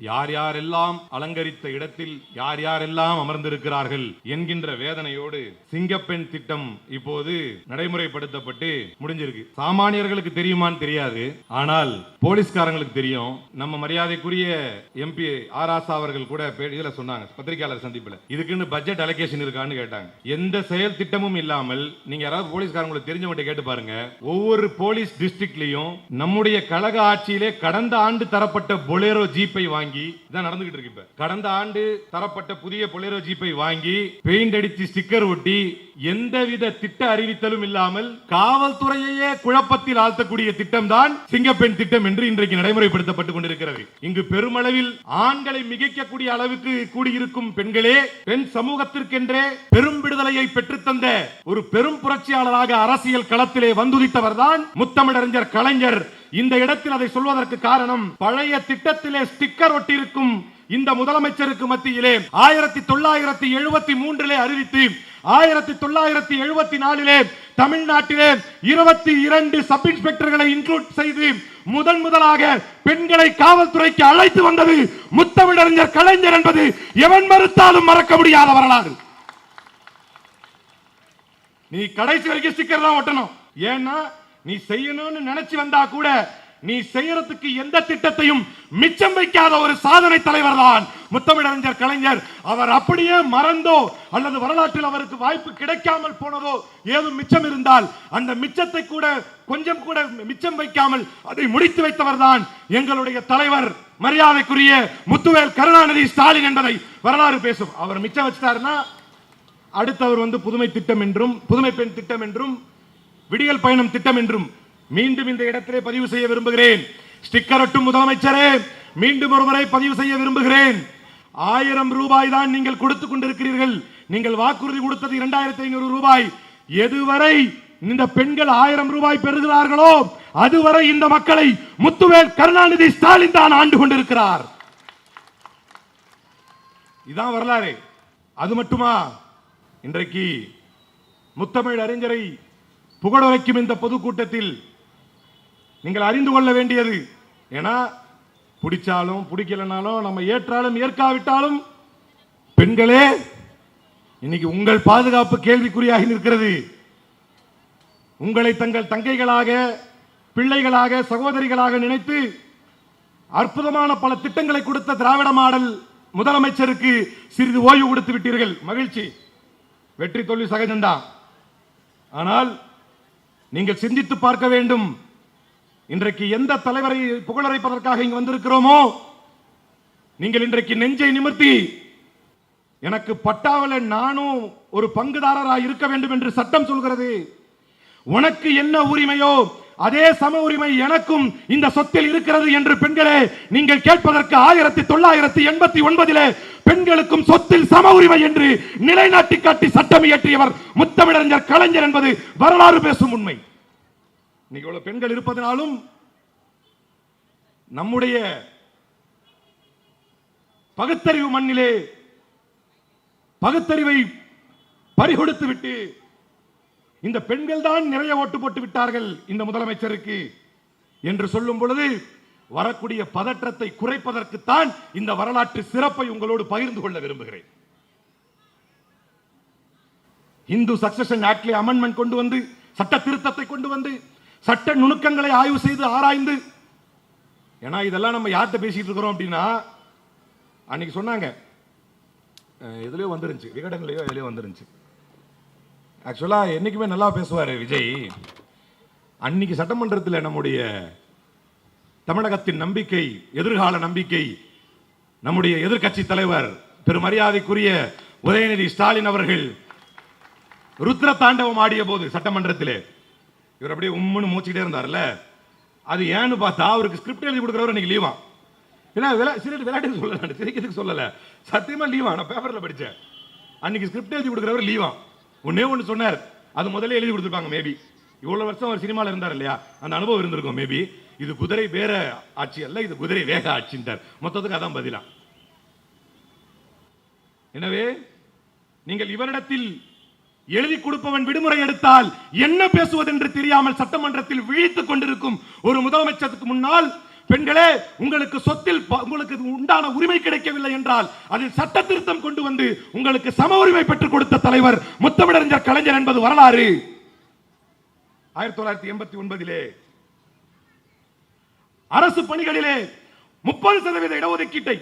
யார் யாரெல்லாம் அலங்கரித்த இடத்தில் யார் யாரெல்லாம் அமர்ந்திருக்கிறார்கள் என்கின்ற வேதனையோடு சிங்கப்பெண் திட்டம் இப்போது நடைமுறைப்படுத்தப்பட்டு முடிஞ்சிருக்கு. சாமானியர்களுக்கு தெரியுமான்னு தெரியாது, ஆனால் போலீஸ்காரங்களுக்கு தெரியும். நம்ம மரியாதைக்குரிய எம்பி ஆராசா அவர்கள் கூட இதுல சொன்னாங்க, பத்திரிகையாளர் சந்திப்புல, இதுக்குன்னு பட்ஜெட் அலோகேஷன் இருக்கான்னு கேட்டாங்க. எந்த செயல் திட்டமும் இல்லாமல் நீங்க யாராவது போலீஸ்காரங்களுக்கு தெரிஞ்சவங்க கேட்டு பாருங்க. ஒவ்வொரு போலீஸ் டிஸ்ட்ரிக்ட்லயும் நம்முடைய கழக ஆட்சியிலே கடந்த ஆண்டு தரப்பட்ட பொலேரோ ஜீப்பை வாங்கி இதான் நடந்துகிட்டு இருக்கு. இப்ப கடந்த ஆண்டு தரப்பட்ட புதிய பொலேரோ ஜீப்பை வாங்கி பெயிண்ட் அடித்து ஸ்டிக்கர் ஒட்டி எந்தவித திட்ட அறிவித்தலும் இல்லாமல் காவல்துறையே குழப்பத்தில் ஆழ்த்தக்கூடிய திட்டம் தான் சிங்கப்பெண் திட்டம் என்று இன்றைக்கு நடைமுறைப்படுத்தப்பட்டுக் கொண்டிருக்கிறது. இங்கு பெருமளவில் ஆண்களை மிகைக்கக்கூடிய அளவுக்கு கூடியிருக்கும் பெண்களே, பெண் சமூகத்திற்கென்றே பெரும் விடுதலையை பெற்றுத்தந்த ஒரு பெரும் புரட்சியாளராக அரசியல் களத்திலே வந்துதித்தவர் தான் முத்தமிழறிஞர் கலைஞர். இந்த இடத்தில் அதை சொல்வதற்கு காரணம், பழைய திட்டத்திலே ஸ்டிக்கர் ஒட்டியிருக்கும் இந்த முதலமைச்சருக்கு மத்தியிலே 1973 அறிவித்து 1974 தமிழ்நாட்டிலே 22 சப் இன்ஸ்பெக்டர்களை இன்க்ளூட் செய்து முதலாக பெண்களை காவல்துறைக்கு அழைத்து வந்தது முத்தமிழறிஞர் கலைஞர் என்பது எவன் மறுத்தாலும் மறக்க முடியாத வரலாறு. நீ கடைசி வரைக்கும் ஸ்டிக்கர் தான் ஒட்டணும். ஏன்னா நீ செய்யணும்னு நினைச்சு வந்தா கூட நீ செய்யறதுக்கு எந்த திட்டத்தையும் மிச்சம் வைக்காத ஒரு சாதனை தலைவர் தான் முத்தமிழறிஞர் கலைஞர். அவர் அப்படியே மறந்தோ அல்லது வரலாற்றில் அவருக்கு வாய்ப்பு கிடைக்காமல் போனதோ ஏதும் மிச்சம் இருந்தால் அந்த மிச்சத்தை கூட கொஞ்சம் கூட மிச்சம் வைக்காமல் அதை முடித்து வைத்தவர் தான் எங்களுடைய தலைவர் மரியாதைக்குரிய முத்துவேல் கருணாநிதி ஸ்டாலின் என்பதை வரலாறு பேசும். அவர் மிச்சம் வச்சிட்டாருன்னா அடுத்தவர் புதுமை திட்டம் என்றும் புதுமை பெண் திட்டம் என்றும் விடியல் பயணம் திட்டம் என்றும் மீண்டும் இந்த இடத்திலே பதிவு செய்ய விரும்புகிறேன். ஸ்டிக்கர் ஒட்டும் முதலமைச்சரே, மீண்டும் ஒருமுறை பதிவு செய்ய விரும்புகிறேன். 1000 ரூபாய் தான் நீங்கள் கொடுத்துக் கொண்டிருக்கிறீர்கள். நீங்கள் வாக்குறுதி கொடுத்தது 2500 ரூபாய். எதுவரை இந்த பெண்கள் 1000 ரூபாய் பெறுகிறார்களோ அதுவரை இந்த மக்களை முத்துவேல் கருணாநிதி ஸ்டாலின் தான் ஆண்டு கொண்டிருக்கிறார். இதான் வரலாறு. அது மட்டுமா, இன்றைக்கு முத்தமிழ் அறிஞரை புகழுரைக்கும் இந்த பொதுக்கூட்டத்தில் நீங்கள் அறிந்து கொள்ள வேண்டியது, ஏன்னா பிடிச்சாலும் பிடிக்கலனாலும் நம்ம ஏற்றாலும் ஏற்காவிட்டாலும் பெண்களே இன்னைக்கு உங்கள் பாதுகாப்பு கேள்விக்குறியாகி நிற்கிறது. உங்களை தங்கள் தங்கைகளாக, பிள்ளைகளாக, சகோதரிகளாக நினைத்து அற்புதமான பல திட்டங்களை கொடுத்த திராவிட மாடல் முதலமைச்சருக்கு சிறிது ஓய்வு கொடுத்து விட்டீர்கள். மகிழ்ச்சி, வெற்றி தோல்வி சகஜம்தான். ஆனால் நீங்கள் சிந்தித்து பார்க்க வேண்டும். இன்றைக்கு எந்த தலைவரை புகழரைப்பதற்காக இங்கு வந்திருக்கிறோமோ, நீங்கள் இன்றைக்கு நெஞ்சை நிமிர்த்தி எனக்கு பட்டாவல நானும் ஒரு பங்குதாரராக இருக்க வேண்டும் என்று சட்டம் சொல்கிறது. உனக்கு என்ன உரிமையோ அதே சம உரிமை எனக்கும் இந்த சொத்தில் இருக்கிறது என்று பெண்களே நீங்கள் கேட்பதற்கு 1989 பெண்களுக்கும் சொத்தில் சம உரிமை என்று நிலைநாட்டி காட்டி சட்டம் இயற்றியவர் முத்தமிழறிஞர் கலைஞர் என்பது வரலாறு பேசும் உண்மை. இன்னைக்கு இவ்வளவு பெண்கள் இருப்பதனாலும் நம்முடைய பகுத்தறிவு மண்ணிலே பகுத்தறிவை பறிகொடுத்து விட்டு இந்த பெண்கள் தான் நிறைய ஓட்டு போட்டு விட்டார்கள் இந்த முதலமைச்சருக்கு என்று சொல்லும் பொழுது வரக்கூடிய பதற்றத்தை குறைப்பதற்குத்தான் இந்த வரலாற்று சிறப்பை உங்களோடு பகிர்ந்து கொள்ள விரும்புகிறேன். இந்து சக்சஷன் ஆக்ட்ல அமெண்ட்மென்ட் கொண்டு வந்து, சட்ட திருத்தத்தை கொண்டு வந்து, சட்ட நுணுக்கங்களை ஆய்வு செய்து ஆராய்ந்து, ஏன்னா இதெல்லாம் நம்ம யார்கிட்ட பேசிட்டு இருக்கிறோம் அப்படின்னா, அன்னைக்கு சொன்னாங்க எதுலயோ வந்துருந்துச்சு, விகடன்லயோ எதுலயோ வந்துருந்துச்சு. ஆக்சுவலா என்னைக்குமே நல்லா பேசுவாரு விஜய். அன்னைக்கு சட்டமன்றத்தில் நம்முடைய தமிழகத்தின் நம்பிக்கை, எதிர்கால நம்பிக்கை, நம்முடைய எதிர்கட்சி தலைவர் பெருமரியாதைக்குரிய உதயநிதி ஸ்டாலின் அவர்கள் ருத்ர தாண்டவம் ஆடிய போது சட்டமன்றத்திலே இவர் அப்படியே உம்முன்னு மூச்சிட்டே இருந்தார்ல, அது ஏன்னு பார்த்தா அவருக்கு ஸ்கிரிப்ட் எழுதி கொடுக்குறவர் இன்னைக்கு லீவா. ஏன்னா விளையாட்டுக்கு சொல்லல, சிரிக்கிறதுக்கு சொல்லல, சத்தியமா லீவா. நான் பேப்பர்ல படிச்சேன், அன்னைக்கு ஸ்கிரிப்ட் எழுதி கொடுக்குறவர் லீவா. ஒன்னே ஒன்று சொன்னார், அது முதல்ல எழுதி கொடுத்துருப்பாங்க. மேபி இவ்வளவு வருஷம் அவர் சினிமாவில் இருந்தார் இல்லையா, அந்த அனுபவம் இருந்திருக்கும். மேபி இது குதிரை பேர ஆட்சி அல்ல, இது குதிரை வேக ஆட்சின்றார். மொத்தத்துக்கு அதான் பதிலா. எனவே நீங்கள் இவரிடத்தில் எழுதி கொடுப்பவன் விடுமுறை எடுத்தால் என்ன பேசுவது என்று தெரியாமல் சட்டமன்றத்தில் விழித்துக் கொண்டிருக்கும் ஒரு முதலமைச்சருக்கு முன்னால் பெண்களே, உங்களுக்கு சொத்தில் உங்களுக்கு உண்டான உரிமை கிடைக்கவில்லை என்றால் அதில் சட்ட திருத்தம் கொண்டு வந்து உங்களுக்கு சம உரிமை பெற்றுக் கொடுத்த தலைவர் முத்தமிழறிஞர் கலைஞர் என்பது வரலாறு. 1989 அரசு பணிகளிலே 30% இடஒதுக்கீட்டை,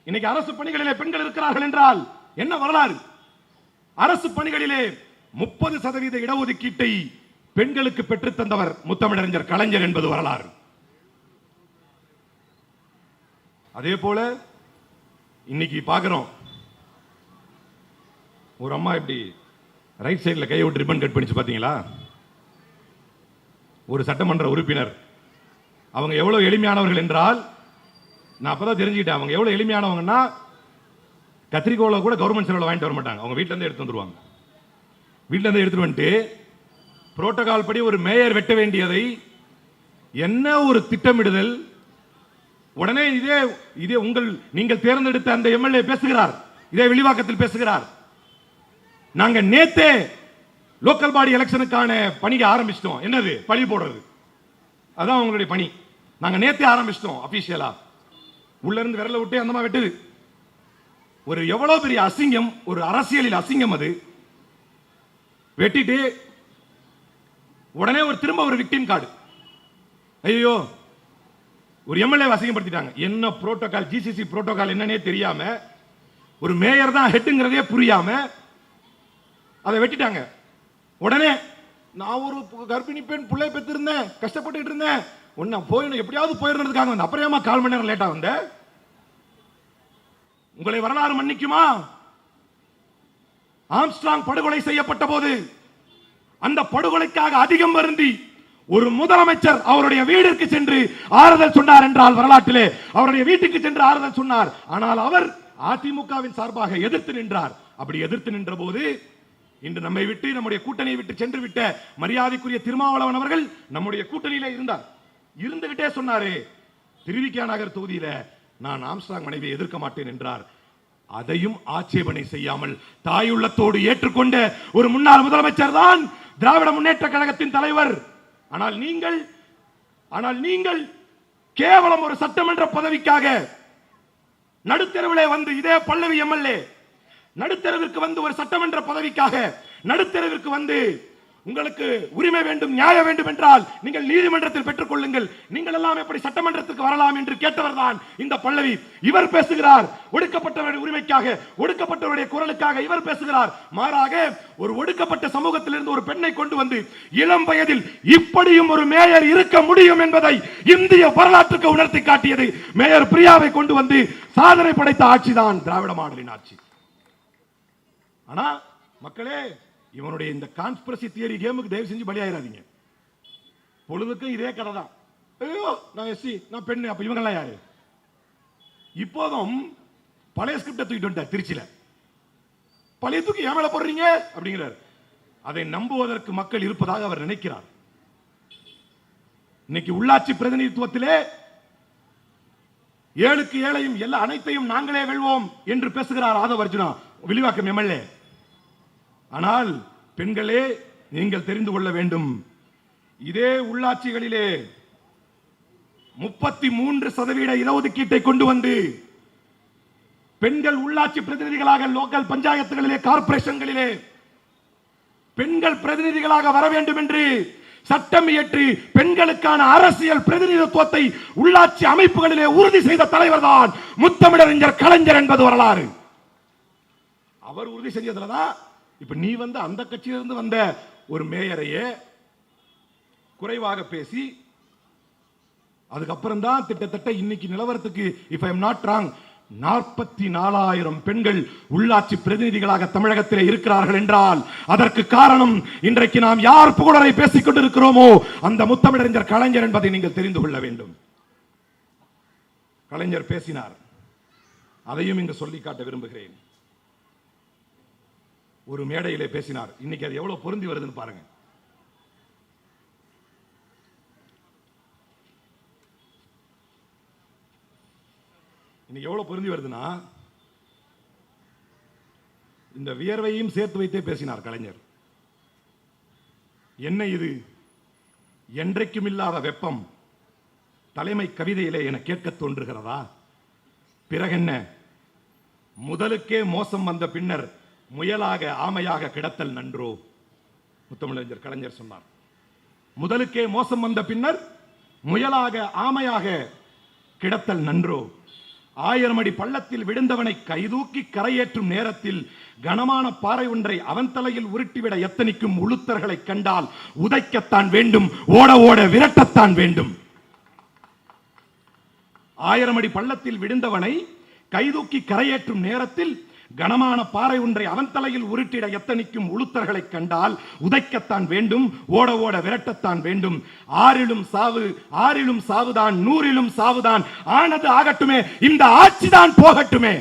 இன்னைக்கு அரசு பணிகளிலே பெண்கள் இருக்கிறார்கள் என்றால் என்ன வரலாறு? அரசு பணிகளிலே 30% இடஒதுக்கீட்டை பெண்களுக்கு பெற்றுத் தந்தவர் முத்தமிழறிஞர் கலைஞர் என்பது வரலாறு. அதே போல இன்னைக்கு பார்க்கிறோம், ஒரு அம்மா இப்படி ரைட் சைடில் கையை விட்டு ரிப்பன் கட் பண்ணிச்சு பார்த்தீங்களா? ஒரு சட்டமன்ற உறுப்பினர். அவங்க எவ்வளவு எளிமையானவர்கள் என்றால், நான் அப்பதான் தெரிஞ்சுக்கிட்டேன் அவங்க எவ்வளவு எளிமையானவங்கன்னா, கத்திரிக்கோளை கூட கவர்மெண்ட் செலவில் வாங்கிட்டு வர மாட்டாங்க, அவங்க வீட்டில இருந்து எடுத்து வந்துருவாங்க. வீட்டில இருந்து எடுத்துட்டு வந்துட்டு புரோட்டோகால் படி ஒரு மேயர் வெட்ட வேண்டியதை என்ன ஒரு திட்டமிடுதல், உடனே இதே நீங்கள் தேர்ந்தெடுத்த அந்த எம்எல்ஏ பேசுகிறார், இதே வில்லிவாக்கத்தில் பேசுகிறார், நாங்க நேத்தே லோக்கல் பாடி எலெக்ஷனுக்கான பணியை ஆரம்பிச்சிட்டோம். என்னது? பழி போடுறது. அதான் உங்களுடைய பணி. நாங்க நேத்தே ஆரம்பிச்சிட்டோம் அபிஷியலா. உள்ள இருந்து விரல விட்டு அந்த மாதிரி வெட்டுது. ஒரு எவ்வளவு பெரிய அசிங்கம், ஒரு அரசியலில் அசிங்கம் அது. வெட்டிட்டு உடனே திரும்ப ஒரு விக்டிம் கார்டு. ஐயோ, ஒரு எம்எல்ஏ அசிங்கப்படுத்திட்டாங்க. என்ன புரோட்டோகால், ஜிசிசி புரோட்டோகால் என்னன்னே தெரியாம, ஒரு மேயர் தான் ஹெட்டுங்கிறதே புரியாம அதை வெட்டிட்டாங்க. உடனே நான் ஒரு கர்ப்பிணி பெண் பிள்ளை பெற்றிருந்தேன், கஷ்டப்பட்டு இருந்தேன், போயிடும் எப்படியாவது போயிருந்ததுக்காக வந்து அப்புறமா 1/4 மணி நேரம் லேட்டா வந்த. உங்களை வரலாறு மன்னிக்குமா? ஆம்ஸ்ட்ராங் படுகொலை செய்யப்பட்ட போது அந்த படுகொலைக்காக அதிகம் வருந்தி ஒரு முதலமைச்சர் அவருடைய வீட்டிற்கு சென்று ஆறுதல் சொன்னார் என்றால் வரலாற்றிலே அவருடைய வீட்டுக்கு சென்று ஆறுதல் சொன்னார். ஆனால் அவர் அதிமுகவின் சார்பாக எதிர்த்து நின்றார். அப்படி எதிர்த்து நின்ற போது இன்று நம்மை விட்டு, நம்முடைய கூட்டணியை விட்டு சென்று விட்ட மரியாதைக்குரிய திருமாவளவன் அவர்கள் நம்முடைய கூட்டணியில இருந்தார். இருந்துகிட்டே சொன்னாரு, திருவிக்கா நகர் தொகுதியில நான் ஆம்ஸ்ட்ராங் மனைவியை எதிர்க்க மாட்டேன் என்றார். அதையும் ஆட்சேபனை செய்யாமல் தாயுள்ளத்தோடு ஏற்றுக்கொண்ட ஒரு முன்னாள் முதலமைச்சர் தான் திராவிட முன்னேற்ற கழகத்தின் தலைவர். ஆனால் நீங்கள் கேவலம் ஒரு சட்டமன்ற பதவிக்காக நடுத்தெருவிலே வந்து, இதே பல்லவி எம்எல்ஏ நடுத்தெருவிற்கு வந்து ஒரு சட்டமன்ற பதவிக்காக நடுத்தெருவிற்கு வந்து உங்களுக்கு உரிமை வேண்டும், நியாயம் வேண்டும் என்றால் நீங்கள் நீதிமன்றத்தில் பெற்றுக் கொள்ளுங்கள், நீங்கள் எல்லாம் எப்படி சட்டமன்றத்துக்கு வரலாம் என்று கேட்டவர் தான் இந்த பல்லவி. இவர் பேசுகிறார் ஒடுக்கப்பட்டவருடைய உரிமைக்காக, ஒடுக்கப்பட்டவருடைய குரலுக்காக இவர் பேசுகிறார். மாறாக ஒரு ஒடுக்கப்பட்ட சமூகத்திலிருந்து ஒரு பெண்ணை கொண்டு வந்து இளம் வயதில் இப்படியும் ஒரு மேயர் இருக்க முடியும் என்பதை இந்திய வரலாற்றுக்கு உணர்த்தி காட்டியது மேயர் பிரியாவை கொண்டு வந்து சாதனை படைத்த ஆட்சி தான் திராவிட மாடலின் ஆட்சி. ஆனா மக்களே, இவனுடைய இந்த கான்ஸ்பிரசி தியரி கேமுக்கு தயவு செஞ்சு பலியாயிராதீங்க. பொழுதுக்கும் இதே கதை தான். ஐயோ, நான் எஸ்சி, நான் பெண்ணு, அப்ப இவங்க எல்லாம் யாரு? இப்போதும் பழைய ஸ்கிரிப்டை தூக்கிட்டு வந்துட்டார். திருச்சியில பழைய தூக்கி ஏன் மேல போடுறீங்க அப்படிங்கிறார். அதை நம்புவதற்கு மக்கள் இருப்பதாக அவர் நினைக்கிறார். இன்னைக்கு உள்ளாட்சி பிரதிநிதித்துவத்திலே ஏழுக்கு ஏழையும் எல்லா அனைத்தையும் நாங்களே வெல்வோம் என்று பேசுகிறார் ஆதவ அர்ஜுனா, வில்லிவாக்கம் எம்எல்ஏ. ஆனால் பெண்களே, நீங்கள் தெரிந்து கொள்ள வேண்டும், இதே உள்ளாட்சிகளிலே 33% இடஒதுக்கீட்டை கொண்டு வந்து பெண்கள் உள்ளாட்சி பிரதிநிதிகளாக லோக்கல் பஞ்சாயத்துகளிலே, கார்ப்பரேஷன்களிலே பெண்கள் பிரதிநிதிகளாக வர வேண்டும் என்று சட்டம் இயற்றி பெண்களுக்கான அரசியல் பிரதிநிதித்துவத்தை உள்ளாட்சி அமைப்புகளிலே உறுதி செய்த தலைவர் தான் முத்தமிழறிஞர் கலைஞர் என்பது வரலாறு. அவர் உறுதி செஞ்சதுலதான் இப்ப நீ வந்து அந்த கட்சியிலிருந்து வந்த ஒரு மேயரையே குறைவாக பேசி, அதுக்கப்புறம் தான் கிட்டத்தட்ட இன்னைக்கு நிலவரத்துக்கு if I am not wrong 44,000 பெண்கள் உள்ளாட்சி பிரதிநிதிகளாக தமிழகத்திலே இருக்கிறார்கள் என்றால் அதற்கு காரணம் இன்றைக்கு நாம் யார் புகழரை பேசிக் கொண்டிருக்கிறோமோ அந்த முத்தமிழறிஞர் கலைஞர் என்பதை நீங்கள் தெரிந்து கொள்ள வேண்டும். கலைஞர் பேசினார், அதையும் இங்கு சொல்லி காட்ட விரும்புகிறேன். ஒரு மேடையிலே பேசினார். இன்னைக்கு அது எவ்வளவு பொருந்தி வருதுன்னு பாருங்க. இன்னைக்கு எவ்வளவு பொருந்தி வருதுன்னா, இந்த வியர்வையும் சேர்த்து வைத்தே பேசினார் கலைஞர். என்ன இது? என்றைக்கும் இல்லாத வெப்பம், தலைமை கவிதையிலே என கேட்க தோன்றுகிறதா? பிறகென்ன, முதலுக்கே மோசம் வந்த பின்னர் முயலாக ஆமையாக கிடத்தல் நன்றோ? முத்தமிழறிஞர் கலைஞர் சொன்னார். முதலுக்கே மோசம் வந்த பின்னர் முயலாக ஆமையாக கிடத்தல் நன்றோ? 1000 அடி பள்ளத்தில் விழுந்தவனை கைதூக்கி கரையேற்றும் நேரத்தில் கனமான பாறை ஒன்றை அவன் தலையில் உருட்டிவிட எத்தனிக்கும் உளுத்தர்களை கண்டால் உதைக்கத்தான் வேண்டும், ஓட ஓட விரட்டத்தான் வேண்டும். 1000 அடி பள்ளத்தில் விழுந்தவனை கைதூக்கி கரையேற்றும் நேரத்தில் கனமான பாறை ஒன்றை அவன் தலையில் உருட்டிட எத்தனிக்கும் உளுத்தர்களை கண்டால் உதைக்கத்தான் வேண்டும், ஓட ஓட விரட்டத்தான் வேண்டும். 6லும் சாவு, 6லும் சாவுதான், 100லும் சாவுதான், ஆனது ஆகட்டுமே, இந்த ஆட்சிதான் போகட்டுமே.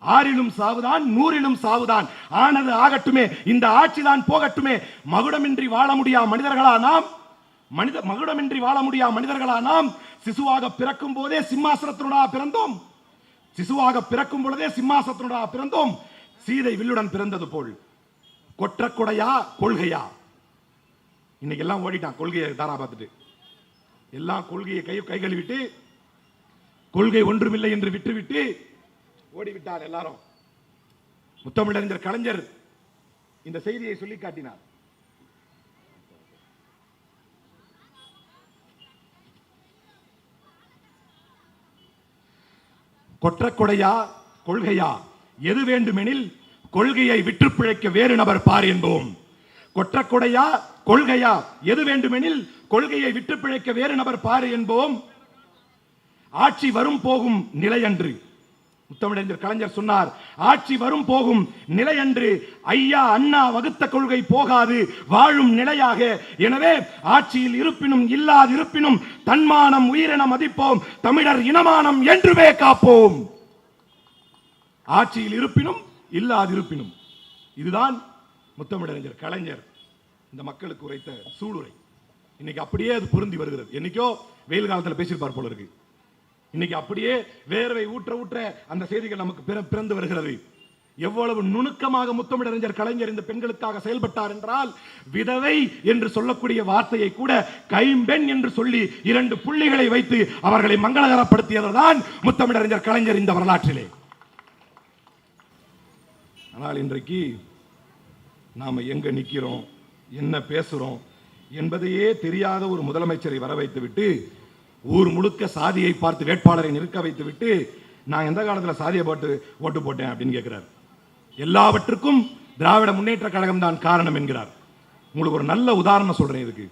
6லும் சாவுதான், 100லும் சாவுதான், ஆனது ஆகட்டுமே, இந்த ஆட்சிதான் போகட்டுமே. மகுடமின்றி வாழ முடியா மனிதர்களா நாம்? மகுடமின்றி வாழ முடியா மனிதர்களா நாம்? சிசுவாக பிறக்கும் போதே சிம்மாசனத்தினோட பிறந்தோம். சிசுவாக பிறக்கும் பொழுதே சிம்மாசனத்தினோட பிறந்தோம். சீதை வில்லுடன் பிறந்தது போல். கொற்ற கொடையா கொள்கையா? இன்னைக்கு எல்லாம் ஓடிட்டான் கொள்கையை தாரா பார்த்துட்டு. எல்லாம் கொள்கையை கை கழுவிட்டு கொள்கை ஒன்றுமில்லை என்று விட்டுவிட்டு ஓடிவிட்டார் எல்லாரும். முத்தமிழறிஞர் கலைஞர் இந்த செய்தியை சொல்லி காட்டினார். கொற்ற கொடையா கொள்கையா? எது வேண்டுமெனில் கொள்கையை விற்று பிழைக்க வேறு நபர் பார் என்போம். கொற்ற கொடையா கொள்கையா? எது வேண்டுமெனில் கொள்கையை விற்று பிழைக்க வேறு நபர் பார் என்போம். ஆட்சி வரும் போகும் நிலையன்று. முத்தமிழறிஞர் கலைஞர் சொன்னார், ஆட்சி வரும் போகும் நிலையன்று ஐயா அண்ணா வகுத்த கொள்கை போகாது, வாழும் நிலையாக. எனவே ஆட்சியில் இருப்பினும் இல்லாது இருப்பினும் தன்மானம் உயிரென மதிப்போம், தமிழர் இனமானம் என்றுமே காப்போம். ஆட்சியில் இருப்பினும் இல்லாது இருப்பினும். இதுதான் முத்தமிழறிஞர் கலைஞர் இந்த மக்களுக்கு உரைத்த சூளுரை. இன்னைக்கு அப்படியே அது பொருந்தி வருகிறது. என்னைக்கோ வெயில் காலத்தில் பேசியிருப்பார் போல இருக்கு. இன்னைக்கு அப்படியே வேர்வை ஊற்ற ஊற்ற அந்த செய்திகள் நமக்கு பிறந்து வருகிறது. எவ்வளவு நுணுக்கமாக முத்தமிழறிஞர் கலைஞர் இந்த பெண்களுக்காக செயல்பட்டார் என்றால், விதவை என்று சொல்லக்கூடிய வார்த்தையை கூட கைம்பெண் என்று சொல்லி 2 புள்ளிகளை வைத்து அவர்களை மங்களகரப்படுத்தியதுதான் முத்தமிழறிஞர் கலைஞர் இந்த வரலாற்றிலே. ஆனால் இன்றைக்கு நாம எங்க நிக்கிறோம், என்ன பேசுறோம் என்பதையே தெரியாத ஒரு முதலமைச்சரை வர வைத்து விட்டு, ஊர் முழுக்க சாதியை பார்த்து வேட்பாளரை நிற்க வைத்து விட்டு, நான் எந்த காலத்தில் சாதியை போட்டு ஓட்டு போட்டேன் அப்படின்னு கேட்கிறார். எல்லாவற்றுக்கும் திராவிட முன்னேற்ற கழகம் தான் காரணம் என்கிறார். உங்களுக்கு ஒரு நல்ல உதாரணம் சொல்றேன் இதுக்கு.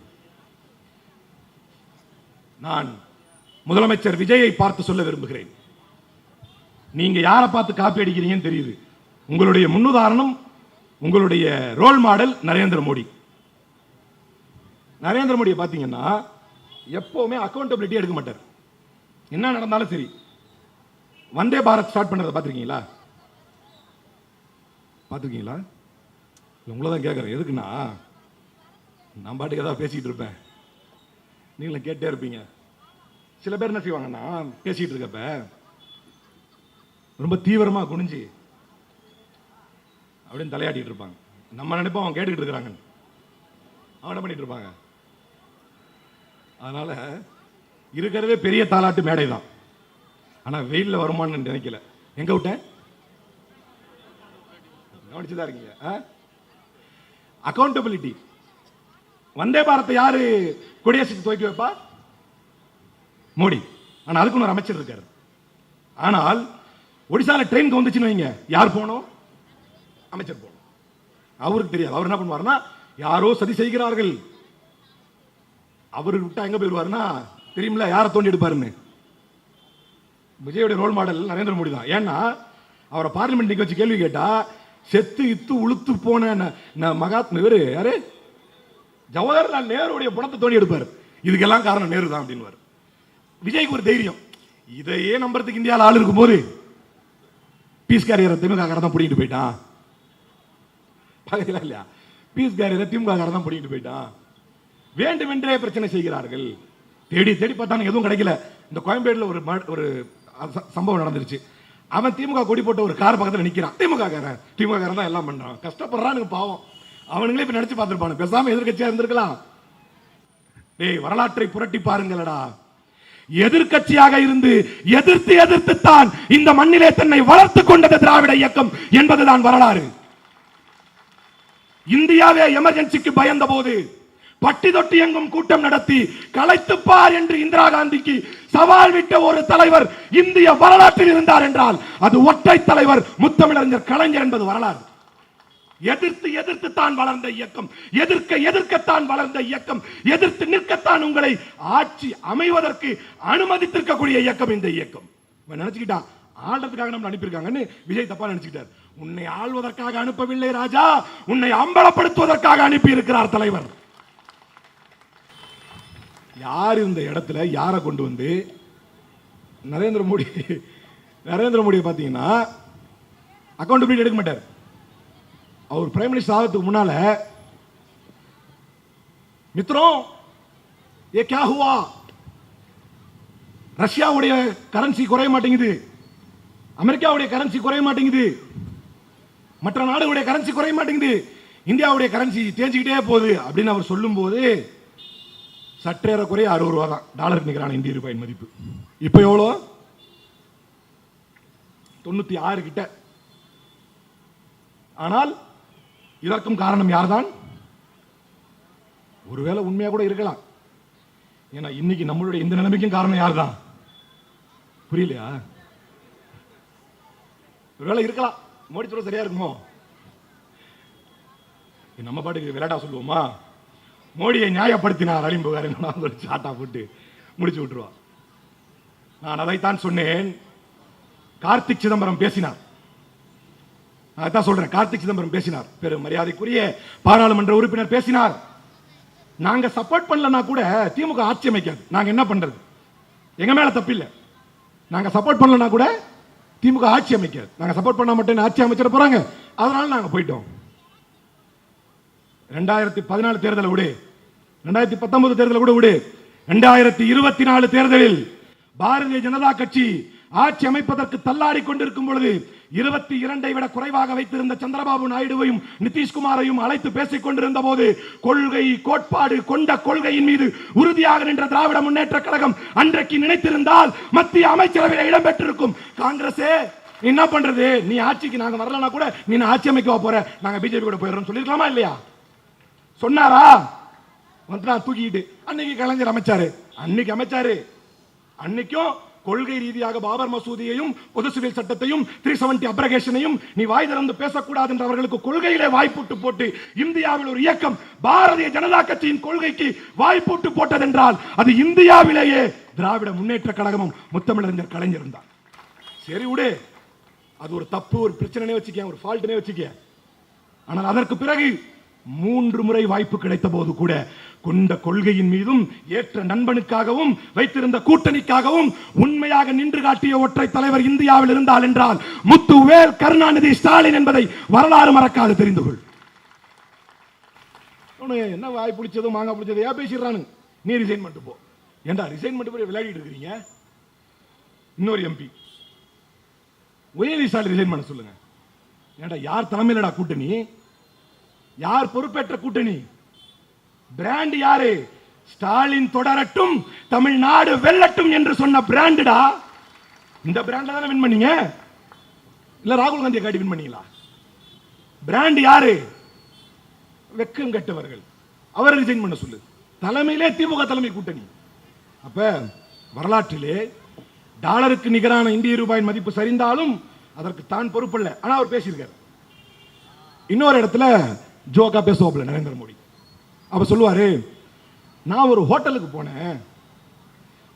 நான் முதலமைச்சர் விஜயை பார்த்து சொல்ல விரும்புகிறேன். நீங்க யாரை பார்த்து காப்பி அடிக்கிறீங்கன்னு தெரியுது. உங்களுடைய முன்னுதாரணம், உங்களுடைய ரோல் மாடல் நரேந்திர மோடி. நரேந்திர மோடியை பார்த்தீங்கன்னா எப்பவுமே அக்கௌண்டபிலிட்டி எடுக்க மாட்டார். என்ன நடந்தாலும் சரி. வந்தே பாரத் ஸ்டார்ட் பண்றதை பார்த்துருக்கீங்களா? பார்த்துருக்கீங்களா? உங்களை தான் கேட்குறேன். எதுக்குன்னா, நான் பாட்டுக்கு ஏதாவது பேசிக்கிட்டு இருப்பேன், நீங்களும் கேட்டே இருப்பீங்க. சில பேர் என்ன செய்வாங்கன்னா, பேசிக்கிட்டு இருக்கப்ப ரொம்ப தீவிரமாக குனிஞ்சு அப்படின்னு தலையாட்டிட்டு இருப்பாங்க. நம்ம நினைப்போம் அவன் கேட்டுக்கிட்டு இருக்கிறாங்க, அவன் என்ன பண்ணிட்டு இருப்பாங்க. அதனால இருக்கிறதே பெரிய தாலாட்டு மேடை தான். ஆனா வெயில்ல வருமானு நினைக்கல. எங்க விட்டேன்? கவனிச்சுதான் இருக்கீங்க. அக்கௌண்டபிலிட்டி. வந்தே பாரத்தை யாரு கொடியரசுக்கு துவக்கி வைப்பா? மோடி. ஆனா அதுக்கு ஒரு அமைச்சர் இருக்காரு. ஆனால் ஒடிசால ட்ரெயின் வந்துச்சுன்னு வைங்க, யார் போனோம்? அமைச்சர் போனோம். அவருக்கு தெரியாது. அவர் என்ன பண்ணுவாருன்னா, யாரோ சதி செய்கிறார்கள், அவரு விட்டா எங்க போயிடுவாருன்னா, தெரியுமில்ல யாரை தோண்டி எடுப்பாருன்னு. விஜயோட ரோல் மாடல் நரேந்திர மோடி தான். ஏன்னா அவரை பார்லிமெண்ட் வச்சு கேள்வி கேட்டா, செத்து இத்து உளுத்து போன மகாத்மா இவரு யாரு, ஜவஹர்லால் நேருடைய பணத்தை தோண்டி எடுப்பார். இதுக்கெல்லாம் காரணம் நேரு தான் அப்படின்னு. விஜய்க்கு ஒரு தைரியம், இதையே நம்புறதுக்கு இந்தியாவில் ஆள் இருக்கும் போது பீஸ் கேரியரை திமுக காரன் தான் பிடிக்கிட்டு போயிட்டான். இல்லையா? பீஸ் கேரியரை திமுக காரன் தான் பிடிக்கிட்டு போயிட்டான். வேண்டுமென்றே பிரச்சனை செய்கிறார்கள். தேடி தேடி பார்த்தானு எதுவும் கிடைக்கல. இந்த கோயம்பேடுல ஒரு சம்பவம் நடந்துருச்சு. அவன் திமுக கொடி போட்ட ஒரு கார் பக்கத்தில் நிற்கிறான். திமுக காரன் தான் எல்லாம் பண்றான். கஷ்டப்படுறான்னு பாவம். அவனுங்களே இப்ப நினைச்சு பார்த்துருப்பானு. பேசாம எதிர்கட்சியா இருந்திருக்கலாம். டேய், வரலாற்றை புரட்டி பாருங்களடா. எதிர்க்கட்சியாக இருந்து எதிர்த்துத்தான் இந்த மண்ணிலே தன்னை வளர்த்துக் கொண்டது திராவிட இயக்கம் என்பதுதான் வரலாறு. இந்தியாவே எமர்ஜென்சிக்கு பயந்த போது பட்டி தொட்டி எங்கும் கூட்டம் நடத்தி கலைத்துப்பார் என்று இந்திரா காந்திக்கு சவால் விட்ட ஒரு தலைவர் இந்திய வரலாற்றில் இருந்தார் என்றால் அது ஒற்றை தலைவர் முத்தமிழறிஞர் கலைஞர் என்பது வரலாறு. எதிர்த்து தான் வளர்ந்த இயக்கம், எதிர்க்கத்தான் வளர்ந்த இயக்கம், எதிர்த்து நிற்கத்தான் உங்களை ஆட்சி அமைவதற்கு அனுமதித்திருக்கக்கூடிய இயக்கம் இந்த இயக்கம். நினைச்சுக்கிட்டான் ஆள்றதுக்காக நம்ம அனுப்பியிருக்காங்கன்னு விஜய் தப்பா நினைச்சுக்கிட்டார். உன்னை ஆள்வதற்காக அனுப்பவில்லை ராஜா, உன்னை அம்பலப்படுத்துவதற்காக அனுப்பி இருக்கிறார் தலைவர். யார் இந்த இடத்துல யாரை கொண்டு வந்து நரேந்திர மோடி பாத்தீங்கன்னா அக்கௌண்டபிலிட்டி எடுக்க மாட்டார். அவர் பிரைம் மினிஸ்டர் ஆகிறதுக்கு முன்னால மித்ரோம் ஏ கியா ஹுவா, ரஷ்யாவுடைய கரன்சி குறைய மாட்டேங்குது, அமெரிக்காவுடைய கரன்சி குறைய மாட்டேங்குது, மற்ற நாடுகளுடைய கரன்சி குறைய மாட்டேங்குது, இந்தியாவுடைய கரன்சி தேஞ்சிக்கிட்டே போகுது அப்படின்னு அவர் சொல்லும் போது சற்றேற குறைய 60 ரூபா தான் டாலருக்கு நிகரான இந்திய ரூபாயின் மதிப்பு. இப்ப எவ்வளோ? 96 கிட்ட. ஆனால் இதற்கும் காரணம் யார்தான்? ஒருவேளை உண்மையா கூட இருக்கலாம். ஏன்னா இன்னைக்கு நம்மளுடைய இந்த நிலைமைக்கும் காரணம் யார்தான்? புரியலையா? ஒருவேளை இருக்கலாம். மோடி சொல்ல சரியா இருக்குமோ? நம்ம பாட்டுக்கு விளையாட்டா சொல்லுவோமா? மோடியை நியாயப்படுத்தினார் அலிம்புகார் சாட்டா போட்டு முடிச்சு விட்டுருவா. நான் அதைத்தான் சொன்னேன். கார்த்திக் சிதம்பரம் பேசினார். அதான் சொல்றேன், கார்த்திக் சிதம்பரம் பேசினார், பெரும் மரியாதைக்குரிய பாராளுமன்ற உறுப்பினர் பேசினார். நாங்க சப்போர்ட் பண்ணலனா கூட திமுக ஆட்சி அமைக்காது. நாங்க என்ன பண்றது? எங்க மேல தப்பில்லை. நாங்க சப்போர்ட் பண்ணலனா கூட திமுக ஆட்சி அமைக்காது. நாங்க சப்போர்ட் பண்ண மட்டும் ஆட்சி அமைச்சிட போறாங்க. அதனால நாங்க போயிட்டோம். 2014 தேர்தலை விடு, 2019 தேர்தலை கூட விடு, 2024 தேர்தலில் பாரதிய ஜனதா கட்சி ஆட்சி அமைப்பதற்கு தள்ளாடி கொண்டிருக்கும் பொழுது 22 விட குறைவாக வைத்திருந்த சந்திரபாபு நாயுடுவையும் நிதிஷ்குமாரையும் அழைத்து பேசிக் கொண்டிருந்த போது கொள்கை கோட்பாடு கொண்ட கொள்கையின் மீது உறுதியாக நின்ற திராவிட முன்னேற்ற கழகம் அன்றைக்கு நினைத்திருந்தால் மத்திய அமைச்சரவையில் இடம்பெற்றிருக்கும். காங்கிரஸே என்ன பண்றது, நீ ஆட்சிக்கு நாங்க வரலனா கூட நீ ஆட்சி அமைக்க போற, நாங்க பிஜேபி கூட போயிடுறோம் சொல்லிருக்கலாமா இல்லையா? சொன்னாரா? வந்து தூக்கிட்டு அன்னைக்கு கலைஞர் அமைச்சாரு. அன்னைக்கும் கொள்கை ரீதியாக பாபர் மசூதியையும் பொது சிவில் சட்டத்தையும் 370 அப்ரகேஷனையும் நீ வாய் திறந்து பேசக்கூடாது என்று அவர்களுக்கு கொள்கையிலே வாய்ப்பூட்டு போட்டு இந்தியாவில் ஒரு இயக்கம் பாரதிய ஜனதா கட்சியின் கொள்கைக்கு வாய்ப்பூட்டு போட்டது என்றால் அது இந்தியாவிலேயே திராவிட முன்னேற்ற கழகமும் முத்தமிழறிஞர் கலைஞர் தான். சரி விடு, அது ஒரு தப்பு, ஒரு பிரச்சனை வச்சுக்க, ஒரு ஃபால்ட்னே வச்சுக்க. ஆனால் அதற்கு பிறகு 3 முறை வாய்ப்பு கிடைத்த போது கூட கொண்ட கொள்கையின் மீதும் ஏற்ற நண்பனுக்காகவும் வைத்திருந்த கூட்டணிக்காகவும் உண்மையாக நின்று காட்டிய ஒற்றை தலைவர் இந்தியாவில் இருந்தால் என்றால் முத்துவேல் கருணாநிதி ஸ்டாலின் என்பதை வரலாறு மறக்காது தெரிந்து கொள். என்ன வாய் பிடிச்சது மாங்கா பிடிச்சது ஏன் பேசிடுறானு? நீ ரிசைன் பண்ணிட்டு போ. ஏண்டா ரிசைன் பண்ணிட்டு போய் விளையாடிட்டு இருக்கிறீங்க? இன்னொரு எம்பி உதயநிதி ஸ்டாலின் ரிசைன் பண்ண சொல்லுங்க. ஏண்டா யார் தலைமையிலடா கூட்டணி? யார் பொறுப்பேற்ற கூட்டணி? பிராண்ட் யாரு? ஸ்டாலின் தொடரட்டும், தமிழ்நாடு வெல்லட்டும் என்று சொன்ன பிராண்டா. இந்த பிராண்ட்ல தானே வின் பண்ணீங்க, இல்ல ராகுல் காந்தியை காட்டி வின் பண்ணீங்களா? பிராண்ட் யாரு? வெக்கம் கட்டவர்கள். அவரை ரிசைன் பண்ண சொல்லு. தலைமையிலே திமுக தலைமை கூட்டணி. அப்ப வரலாற்றிலே டாலருக்கு நிகரான இந்திய ரூபாயின் மதிப்பு சரிந்தாலும் அதற்கு தான் பொறுப்பில்லை. ஆனா அவர் பேசியிருக்காரு. இன்னொரு இடத்துல ஜோக்கா பேசுவாப்ல நரேந்திர மோடி. அப்ப சொல்லுவாரு, நான் ஒரு ஹோட்டலுக்கு போனேன்,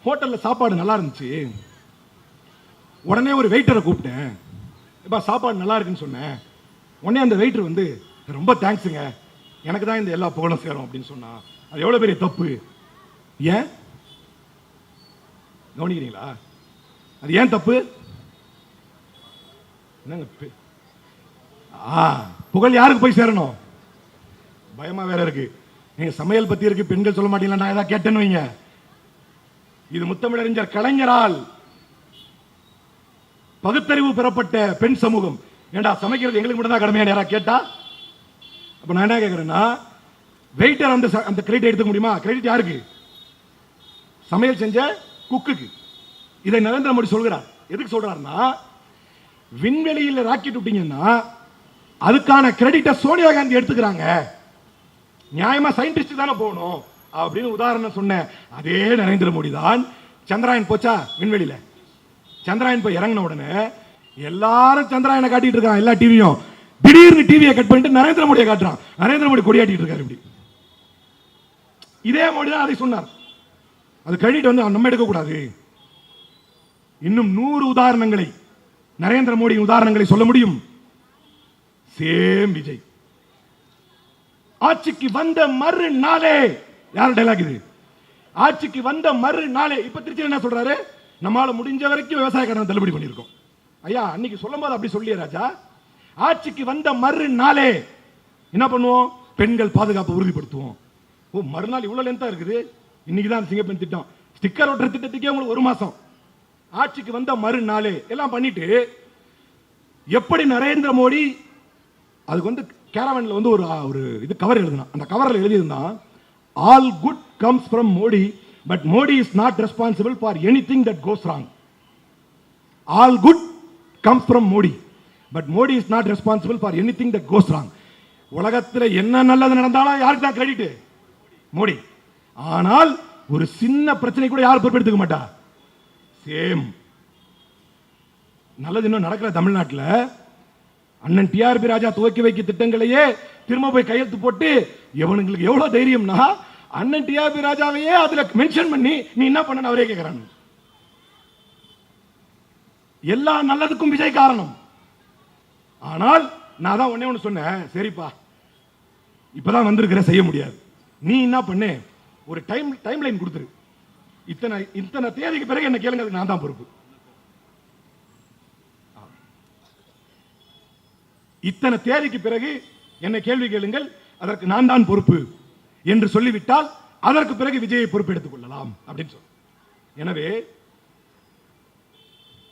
ஹோட்டல்ல சாப்பாடு நல்லா இருந்துச்சு, உடனே ஒரு வெயிட்டரை கூப்பிட்டேன், இப்ப சாப்பாடு நல்லா இருக்குன்னு சொன்னேன். உடனே அந்த வெயிட்டர் வந்து ரொம்ப தேங்க்ஸுங்க, எனக்கு தான் இந்த எல்லா புகழும் சேரும் அப்படின்னு சொன்னா. அது எவ்வளவு பெரிய தப்பு. ஏன் கவனிக்கிறீங்களா? அது ஏன் தப்பு? என்னங்க புகழ் யாருக்கு போய் சேரணும்? பயமா வேற இருக்கு. நீங்க சமையல் பத்தி இருக்கு, பெண்கள் சொல்ல மாட்டீங்களா? நான் ஏதாவது கேட்டேன்னு வைங்க, இது முத்தமிழறிஞர் கலைஞரால் பகுத்தறிவு பெறப்பட்ட பெண் சமூகம். ஏண்டா சமைக்கிறது எங்களுக்கு மட்டும் தான் கடமையா நேரா கேட்டா? அப்ப நான் என்ன கேட்கிறேன்னா, வெயிட்டர் அந்த கிரெடிட் எடுத்துக்க முடியுமா? கிரெடிட் யாருக்கு? சமையல் செஞ்ச குக்குக்கு. இதை நரேந்திர மோடி சொல்கிறார். எதுக்கு சொல்றாருன்னா, விண்வெளியில் ராக்கெட் விட்டீங்கன்னா அதுக்கான கிரெடிட்டை சோனியா காந்தி எடுத்துக்கிறாங்க, நியாயமா சயின்டிஸ்ட் தானே போகணும் அப்படின்னு உதாரணம் சொன்ன அதே நரேந்திர மோடி தான் சந்திராயன் போச்சா விண்வெளியில, சந்திராயன் போய் இறங்கின உடனே எல்லாரும் சந்திராயனை காட்டிட்டு இருக்காங்க, எல்லா டிவியும். திடீர்னு டிவியை கட் பண்ணிட்டு நரேந்திர மோடியை காட்டுறான். நரேந்திர மோடி கொடியாட்டிட்டு இருக்காரு. இப்படி இதே மோடி தான் அதை சொன்னார். அது கிரெடிட் வந்து நம்ம எடுக்க கூடாது. இன்னும் 100 உதாரணங்களை, நரேந்திர மோடி உதாரணங்களை சொல்ல முடியும். சேம் விஜய் ஆட்சிக்கு வந்த மறுநாளே, யார் டைலாக் இது, ஆட்சிக்கு வந்த மறுநாளே இப்ப திருச்சி என்ன சொல்றாரு, நம்மால முடிஞ்ச வரைக்கும் விவசாய கடன் தள்ளுபடி பண்ணிருக்கோம். ஐயா அன்னைக்கு சொல்லும் போது அப்படி சொல்லிய ராஜா, ஆட்சிக்கு வந்த மறுநாளே என்ன பண்ணுவோம், பெண்கள் பாதுகாப்பு உறுதிப்படுத்துவோம். ஓ, மறுநாள் இவ்வளவு லென்த்தா இருக்குது. இன்னைக்கு தான் சிங்கப்பெண் திட்டம், ஸ்டிக்கர் ஒட்டுற திட்டத்துக்கே உங்களுக்கு 1 மாசம். ஆட்சிக்கு வந்த மறுநாளே எல்லாம் பண்ணிட்டு, எப்படி நரேந்திர மோடி அதுக்கு வந்து கேரவன்ல வந்து ஒரு இது கவர் எழுதினா, அந்த கவரில் எழுதியிருந்தா, all good comes from Modi but Modi is not responsible for anything that goes wrong. All good comes from Modi but Modi is not responsible for anything that goes wrong. உலகத்தில் என்ன நல்லது நடந்தாலும் யாருக்கு தான் கிரெடிட், மோடி. ஆனால் ஒரு சின்ன பிரச்சனை கூட யாரும் பொறுப்பெடுத்துக்க மாட்டா. சேம் நல்லது இன்னும் நடக்கல தமிழ்நாட்டில். அண்ணன் டிஆர்பி ராஜா துவக்கி வைக்க திட்டங்களையே திரும்ப போய் கையெழுத்து போட்டு, எவனுங்களுக்கு எவ்வளவு தைரியம்னா அண்ணன் டிஆர்பி ராஜாவையே அதுல மென்ஷன் பண்ணி நீ என்ன பண்ண அவரே கேட்கிறான். எல்லா நல்லதுக்கும் விஜய் காரணம். ஆனால் நான் தான் ஒண்ணே ஒன்று சொன்னேன், சரிப்பா இப்பதான் வந்திருக்கிற, செய்ய முடியாது, நீ என்ன பண்ணு, ஒரு டைம் லைன் கொடுத்துரு, இத்தனை தேதிக்கு பிறகு என்ன கேளுங்க, நான் தான் பொறுப்பு. இத்தனை தேதிக்கு பிறகு என்ன கேள்வி கேளுங்கள், அதற்கு நான் தான் பொறுப்பு என்று சொல்லிவிட்டால் அதற்கு பிறகு விஜயை பொறுப்பெடுத்துக் கொள்ளலாம் அப்படின்னு சொல்ல. எனவே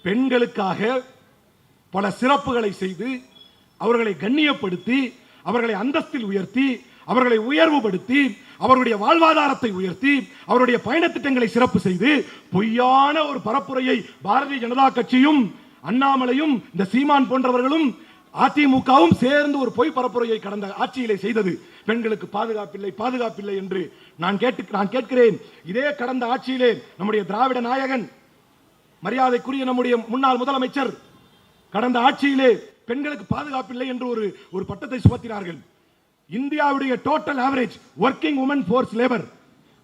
பெண்களுக்காக பல சிறப்புகளை செய்து, அவர்களை கண்ணியப்படுத்தி, அவர்களை அந்தஸ்தில் உயர்த்தி, அவர்களை உயர்வுபடுத்தி, அவருடைய வாழ்வாதாரத்தை உயர்த்தி, அவருடைய பயண திட்டங்களை சிறப்பு செய்து, பொய்யான ஒரு பரப்புரையை பாரதிய ஜனதா கட்சியும் அண்ணாமலையும் இந்த சீமான் போன்றவர்களும் அதிமுகவும் சேர்ந்து ஒரு பொய் பரப்புரையை கடந்த ஆட்சியிலே செய்தது. பெண்களுக்கு பாதுகாப்பில்லை என்று நான் கேட்கிறேன். இதே கடந்த ஆட்சியிலே நம்முடைய திராவிட நாயகன், மரியாதைக்குரிய நம்முடைய முன்னாள் முதலமைச்சர் கடந்த ஆட்சியிலே பெண்களுக்கு பாதுகாப்பில்லை என்று ஒரு பட்டத்தை சுமத்தினார்கள். இந்தியாவுடைய total average working woman force labour,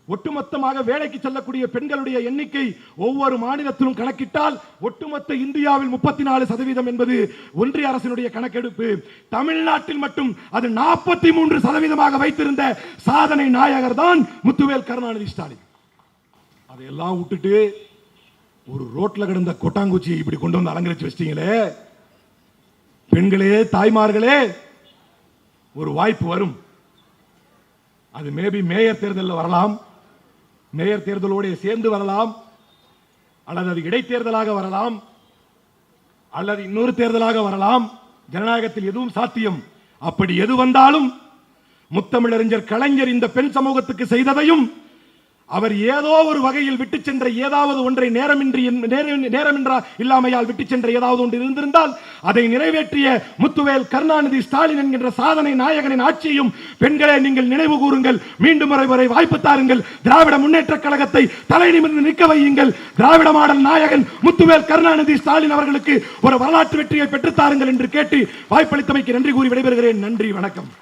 ஒட்டுமொத்தமாக வேலைக்கு செல்லக்கூடிய பெண்களுடைய எண்ணிக்கை ஒவ்வொரு மாநிலத்திலும் கணக்கிட்டால் ஒட்டுமொத்த இந்தியாவில் 34% என்பது ஒன்றிய அரசினுடைய கணக்கெடுப்பு. தமிழ்நாட்டில் மட்டும் அது 43% வைத்திருந்த சாதனை நாயகர் தான் முத்துவேல் கருணாநிதி ஸ்டாலின். அதையெல்லாம் விட்டுட்டு ஒரு ரோட்ல கிடந்த கொட்டாங்குச்சி இப்படி கொண்டு வந்து அலங்கரிச்சு வச்சிட்டீங்களே. பெண்களே, தாய்மார்களே, ஒரு வாய்ப்பு வரும். அது மேபி மேயர் தேர்தலில் வரலாம், மேயர் தேர்தலோடு சேர்ந்து வரலாம், அல்லது அது இடைத்தேர்தலாக வரலாம், அல்லது இன்னொரு தேர்தலாக வரலாம். ஜனநாயகத்தில் எதுவும் சாத்தியம். அப்படி எது வந்தாலும் முத்தமிழறிஞர் கலைஞர் இந்த பெண் சமூகத்துக்கு செய்ததையும், அவர் ஏதோ ஒரு வகையில் விட்டு சென்ற ஏதாவது ஒன்றை இல்லாமையால் விட்டு சென்ற ஏதாவது ஒன்று இருந்திருந்தால் அதை நிறைவேற்றிய முத்துவேல் கருணாநிதி ஸ்டாலின் என்கின்ற சாதனை நாயகனின் ஆட்சியும் பெண்களை நீங்கள் நினைவு கூறுங்கள். மீண்டும் வரை வாய்ப்பு தாருங்கள். திராவிட முன்னேற்ற கழகத்தை தலை நிமிர்ந்து நிற்க வையுங்கள். திராவிட மாடல் நாயகன் முத்துவேல் கருணாநிதி ஸ்டாலின் அவர்களுக்கு ஒரு வரலாற்று வெற்றியை பெற்றுத்தாருங்கள் என்று கேட்டு வாய்ப்பளித்தமைக்கு நன்றி கூறி விடைபெறுகிறேன். நன்றி, வணக்கம்.